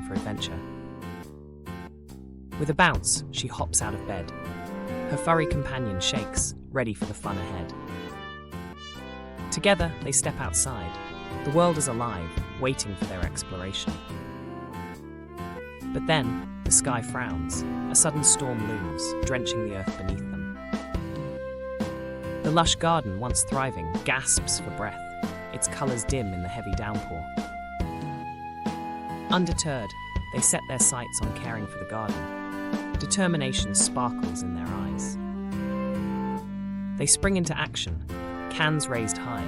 for adventure. With a bounce, she hops out of bed. Her furry companion shakes, ready for the fun ahead. Together, they step outside. The world is alive, waiting for their exploration. But then, the sky frowns. A sudden storm looms, drenching the earth beneath them. The lush garden, once thriving, gasps for breath, its colours dim in the heavy downpour. Undeterred, they set their sights on caring for the garden. Determination sparkles in their eyes. They spring into action, cans raised high,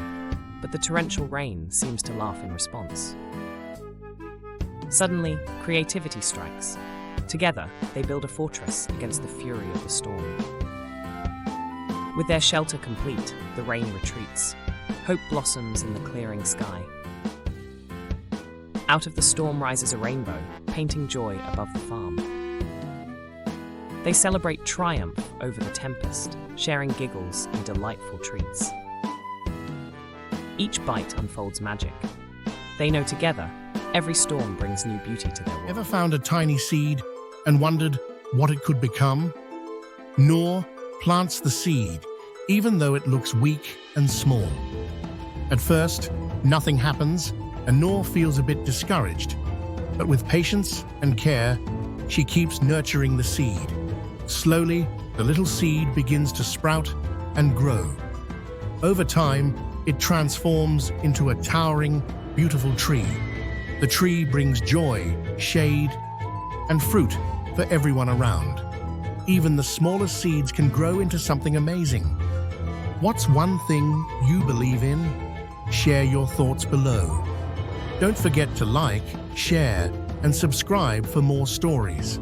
but the torrential rain seems to laugh in response. Suddenly, creativity strikes. Together, they build a fortress against the fury of the storm. With their shelter complete, the rain retreats. Hope blossoms in the clearing sky. Out of the storm rises a rainbow, painting joy above the farm. They celebrate triumph over the tempest, sharing giggles and delightful treats. Each bite unfolds magic. They know together, every storm brings new beauty to their world. Ever found a tiny seed and wondered what it could become? Noor plants the seed, even though it looks weak and small. At first, nothing happens, and Noor feels a bit discouraged. But with patience and care, she keeps nurturing the seed. Slowly, the little seed begins to sprout and grow. Over time, it transforms into a towering, beautiful tree. The tree brings joy, shade, and fruit for everyone around. Even the smallest seeds can grow into something amazing. What's one thing you believe in? Share your thoughts below. Don't forget to like, share, and subscribe for more stories.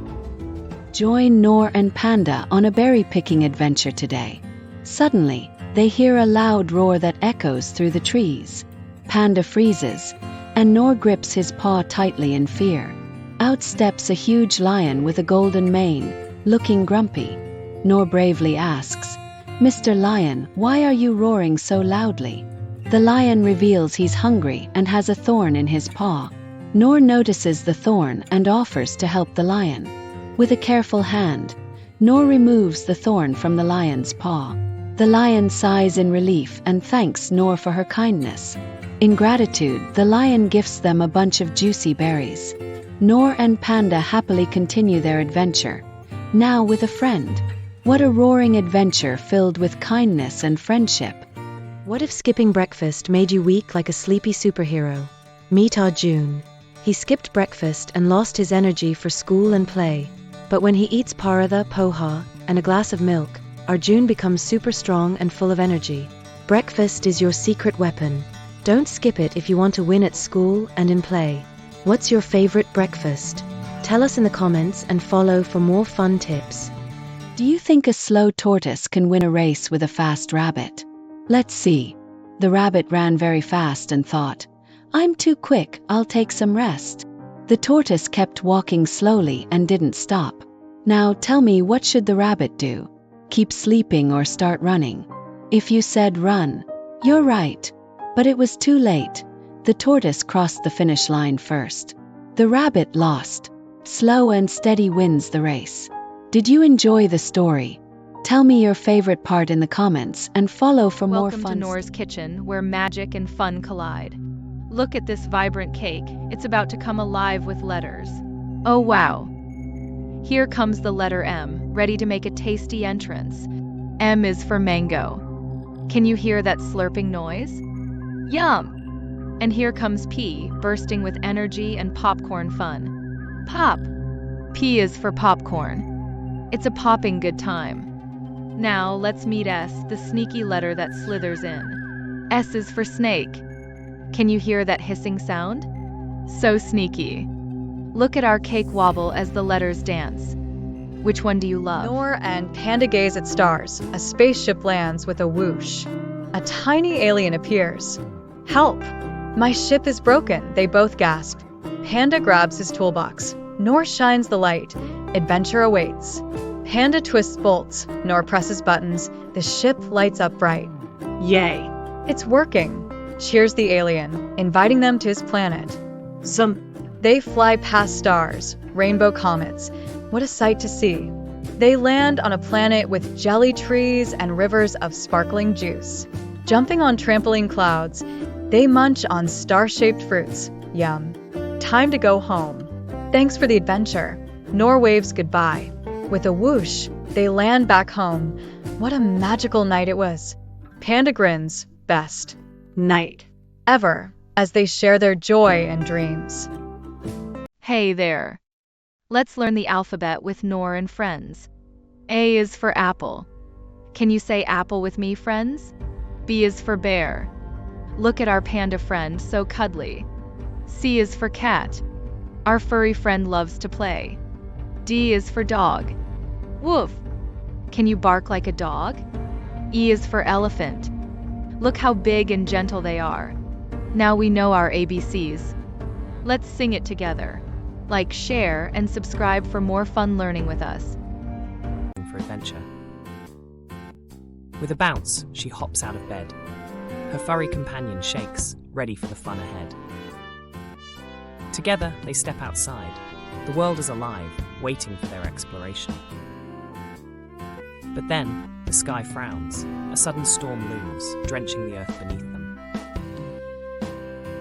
Join Noor and Panda on a berry-picking adventure today. Suddenly, they hear a loud roar that echoes through the trees. Panda freezes, and Noor grips his paw tightly in fear. Out steps a huge lion with a golden mane, looking grumpy. Noor bravely asks, "Mr. Lion, why are you roaring so loudly?" The lion reveals he's hungry and has a thorn in his paw. Noor notices the thorn and offers to help the lion. With a careful hand, Noor removes the thorn from the lion's paw. The lion sighs in relief and thanks Noor for her kindness. In gratitude, the lion gifts them a bunch of juicy berries. Noor and Panda happily continue their adventure, now with a friend. What a roaring adventure filled with kindness and friendship. What if skipping breakfast made you weak like a sleepy superhero? Meet Arjun. He skipped breakfast and lost his energy for school and play. But when he eats paratha, poha, and a glass of milk, Arjun becomes super strong and full of energy. Breakfast is your secret weapon. Don't skip it if you want to win at school and in play. What's your favorite breakfast? Tell us in the comments and follow for more fun tips. Do you think a slow tortoise can win a race with a fast rabbit? Let's see. The rabbit ran very fast and thought, "I'm too quick, I'll take some rest." The tortoise kept walking slowly and didn't stop. Now tell me, what should the rabbit do? Keep sleeping or start running? If you said run, you're right. But it was too late. The tortoise crossed the finish line first. The rabbit lost. Slow and steady wins the race. Did you enjoy the story? Tell me your favorite part in the comments and follow for more fun. Welcome to Noor's kitchen, where magic and fun collide. Look at this vibrant cake. It's about to come alive with letters. Oh wow! Here comes the letter M, ready to make a tasty entrance. M is for mango. Can you hear that slurping noise? Yum! And here comes P, bursting with energy and popcorn fun. Pop! P is for popcorn. It's a popping good time. Now let's meet S, the sneaky letter that slithers in. S is for snake. Can you hear that hissing sound? So sneaky. Look at our cake wobble as the letters dance. Which one do you love? Noor and Panda gaze at stars. A spaceship lands with a whoosh. A tiny alien appears. Help! My ship is broken, they both gasp. Panda grabs his toolbox. Noor shines the light. Adventure awaits. Panda twists bolts. Noor presses buttons. The ship lights up bright. Yay! It's working! Cheers the alien, inviting them to his planet. They fly past stars, rainbow comets. What a sight to see. They land on a planet with jelly trees and rivers of sparkling juice. Jumping on trampoline clouds, they munch on star-shaped fruits. Yum. Time to go home. Thanks for the adventure. Noor waves goodbye. With a whoosh, they land back home. What a magical night it was. Panda grins, best night ever, as they share their joy and dreams. Hey there. Let's learn the alphabet with Noor and friends. A is for apple. Can you say apple with me, friends? B is for bear. Look at our panda friend, so cuddly. C is for cat. Our furry friend loves to play. D is for dog. Woof. Can you bark like a dog? E is for elephant. Look how big and gentle they are. Now we know our ABCs. Let's sing it together. Like, share, and subscribe for more fun learning with us. For adventure. With a bounce, she hops out of bed. Her furry companion shakes, ready for the fun ahead. Together, they step outside. The world is alive, waiting for their exploration. But then, the sky frowns. A sudden storm looms, drenching the earth beneath them.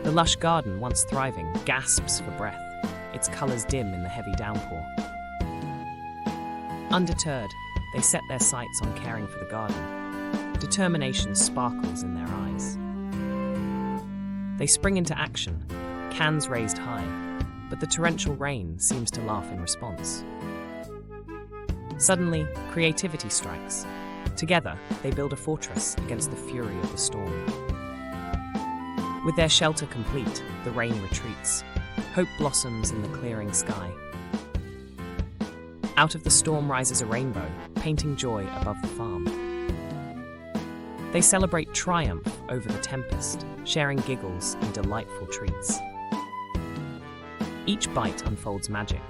The lush garden, once thriving, gasps for breath, its colours dim in the heavy downpour. Undeterred, they set their sights on caring for the garden. Determination sparkles in their eyes. They spring into action, cans raised high, but the torrential rain seems to laugh in response. Suddenly, creativity strikes. Together, they build a fortress against the fury of the storm. With their shelter complete, the rain retreats. Hope blossoms in the clearing sky. Out of the storm rises a rainbow, painting joy above the farm. They celebrate triumph over the tempest, sharing giggles and delightful treats. Each bite unfolds magic.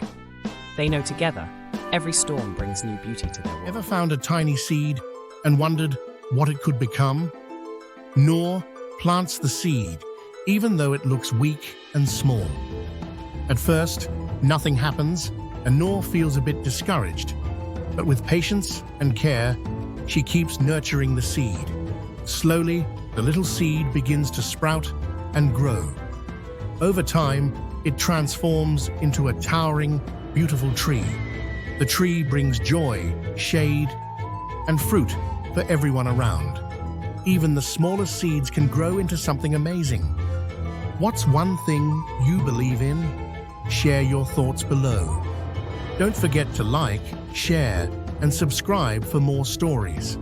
They know together, every storm brings new beauty to their world. Ever found a tiny seed and wondered what it could become? Noor plants the seed, even though it looks weak and small. At first, nothing happens, and Noor feels a bit discouraged. But with patience and care, she keeps nurturing the seed. Slowly, the little seed begins to sprout and grow. Over time, it transforms into a towering, beautiful tree. The tree brings joy, shade, and fruit for everyone around. Even the smallest seeds can grow into something amazing. What's one thing you believe in? Share your thoughts below. Don't forget to like, share, and subscribe for more stories.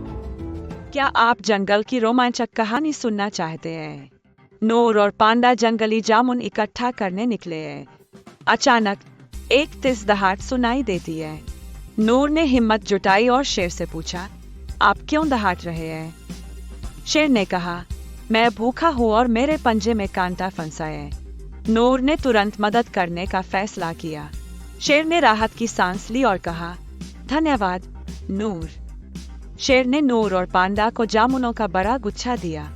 क्या आप जंगल की रोमांचक कहानी सुनना चाहते हैं? नूर और पांडा जंगली जामुन इकट्ठा करने निकले हैं। अचानक एक तेज दहाड़ सुनाई देती है। नूर ने हिम्मत जुटाई और शेर से पूछा, आप क्यों दहाड़ रहे हैं? शेर ने कहा, मैं भूखा हूँ और मेरे पंजे में कांटा फंसा है। नूर ने तुरंत मदद करने का फैसला किया। शेर ने राहत की सांस ली और कहा, धन्यवाद नूर। शेर ने नूर और पांडा को जामुनों का बड़ा गुच्छा दिया।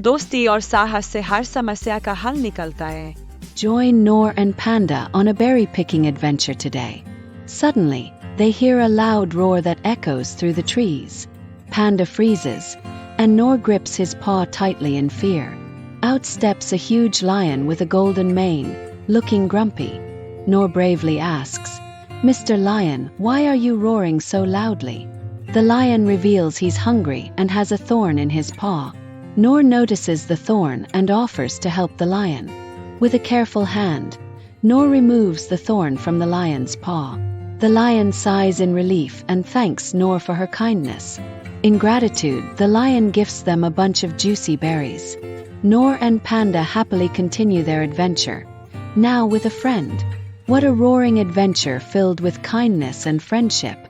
दोस्ती और साहस से हर समस्या का हल निकलता है। Join Noor and Panda on a berry picking adventure today. Suddenly, they hear a loud roar that echoes through the trees. Panda freezes, and Noor grips his paw tightly in fear. Out steps a huge lion with a golden mane, looking grumpy. Noor bravely asks, Mr. Lion, why are you roaring so loudly? The lion reveals he's hungry and has a thorn in his paw. Noor notices the thorn and offers to help the lion. With a careful hand, Noor removes the thorn from the lion's paw. The lion sighs in relief and thanks Noor for her kindness. In gratitude, the lion gifts them a bunch of juicy berries. Noor and Panda happily continue their adventure, now with a friend. What a roaring adventure filled with kindness and friendship.